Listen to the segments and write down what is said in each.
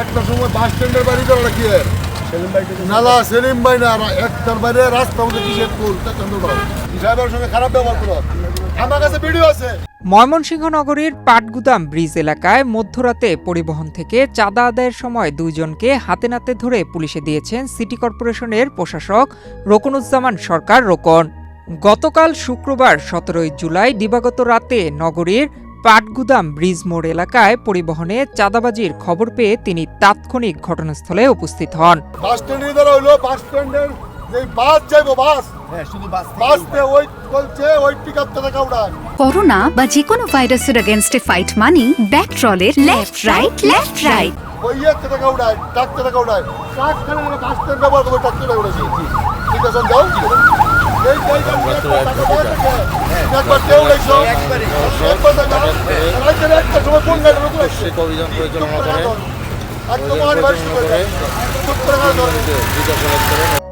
একটা সময় বাস স্ট্যান্ডের বাড়ি করা কি নালা সেলিম ভাই না একটার বাইরে রাস্তা মধ্যে কিসের ফুল ড্রাইভারের সঙ্গে খারাপ ব্যবহার করো। আমার কাছে ভিডিও আছে। ময়মনসিংহ নগরীর পাটগুদাম ব্রিজ এলাকায় মধ্যরাতে পরিবহন থেকে চাঁদা আদায়ের সময় দুইজনকে হাতে নাতে ধরে পুলিশে দিয়েছেন সিটি কর্পোরেশনের প্রশাসক রোকনুজ্জামান সরকার রোকন। গতকাল শুক্রবার ১৭ জুলাই দিবাগত রাতে নগরীর পাটগুদাম ব্রিজ মোড় এলাকায় পরিবহনে চাঁদাবাজির খবর পেয়ে তিনি তাৎক্ষণিক ঘটনাস্থলে উপস্থিত হন। বাস স্ট্যান্ডে ধরা হইলো, বাস স্ট্যান্ডের যে বাস যাইবো বাস বাসতে ওই বলছে ওই পিকআপটা টাকা উড়ায়। করোনা বা যে কোনো ভাইরাসের এগেইনস্টে ফাইট মানি ব্যাকট্রলের লেফট রাইট ওই একটা টাকা উড়ায়, ট্রাক্টর টাকা উড়ায়। ট্রাক্টরে বাস স্ট্যান্ড ব্যবহার করে ট্রাক্টরে উড়াইছি। ঠিক আছে যাও। এই টাকা একবার কেউ উড়াইছো একবার টাকা রাইতে একটা সময় কোন গাড়ি উড়াইছে অভিযান পরিচালনা করে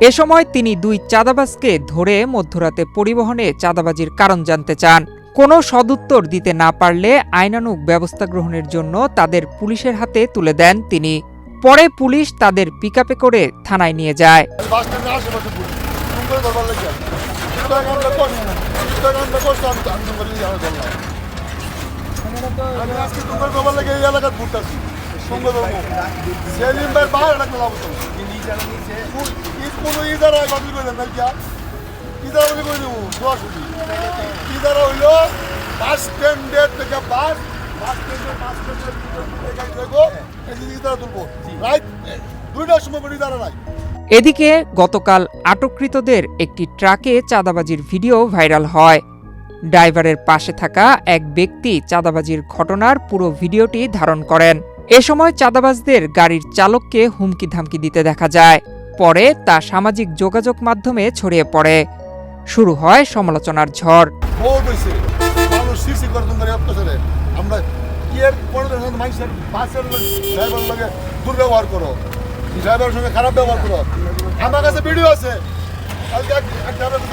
এ সময় তিনি দুই চাঁদাবাজকে ধরে মধ্যরাতে পরিবহনে চাঁদাবাজির কারণ জানতে চান। কোনো সদুত্তর দিতে না পারলে আইনানুগ ব্যবস্থা গ্রহণের জন্য তাদের পুলিশের হাতে তুলে দেন তিনি। পরে পুলিশ তাদের পিকআপে করে থানায় নিয়ে যায়। এদিকে গতকাল আটককৃতদের একটি ট্রাকে চাঁদাবাজির ভিডিও ভাইরাল হয়। ড্রাইভারের পাশে থাকা এক ব্যক্তি চাঁদাবাজির ঘটনার পুরো ভিডিওটি ধারণ করেন। এ সময় চাঁদাবাজদের গাড়ির চালককে হুমকি ধামকি দিতে দেখা যায়। পরে তা সামাজিক যোগাযোগ মাধ্যমে ছড়িয়ে পড়ে। শুরু হয় সমালোচনার ঝড়। দুর্ব্যবহার করো, ড্রাইভারের সঙ্গে খারাপ ব্যবহার করো। আমার কাছে ভিডিও আছে।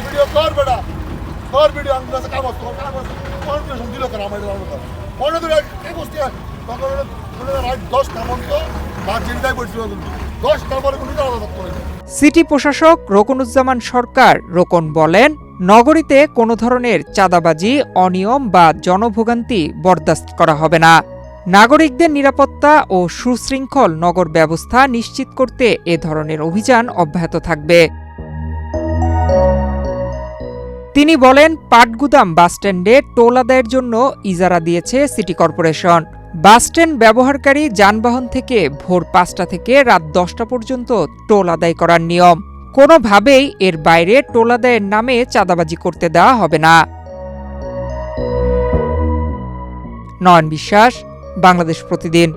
ভিডিও কর বেটা, কর ভিডিও। আমার কাছে কাগজ কাগজ দিল কেন আমার মনে ধরে তখন 10টা মন্ত বা চিন্তায় পড়ছিল 10টার পরে কোনো করে। সিটি প্রশাসক রোকনুজ্জামান সরকার রোকন বলেন, নগরীতে কোনো ধরনের চাঁদাবাজি, অনিয়ম বা জনভোগান্তি বরদাস্ত করা হবে না। নাগরিকদের নিরাপত্তা ও সুশৃঙ্খল নগর ব্যবস্থা নিশ্চিত করতে এ ধরনের অভিযান অব্যাহত থাকবে। তিনি বলেন, পাটগুদাম বাসস্ট্যান্ডে টোল আদায়ের জন্য ইজারা দিয়েছে সিটি কর্পোরেশন। বাসস্ট্যান্ড ব্যবহারকারী যানবাহন থেকে ভোর 5টা থেকে রাত 10টা পর্যন্ত টোল আদায় করার নিয়ম। কোনোভাবেই এর বাইরে টোল আদায়ের নামে চাঁদাবাজি করতে দেওয়া হবে না। নয়ন বিশ্বাস, বাংলাদেশ প্রতিদিন।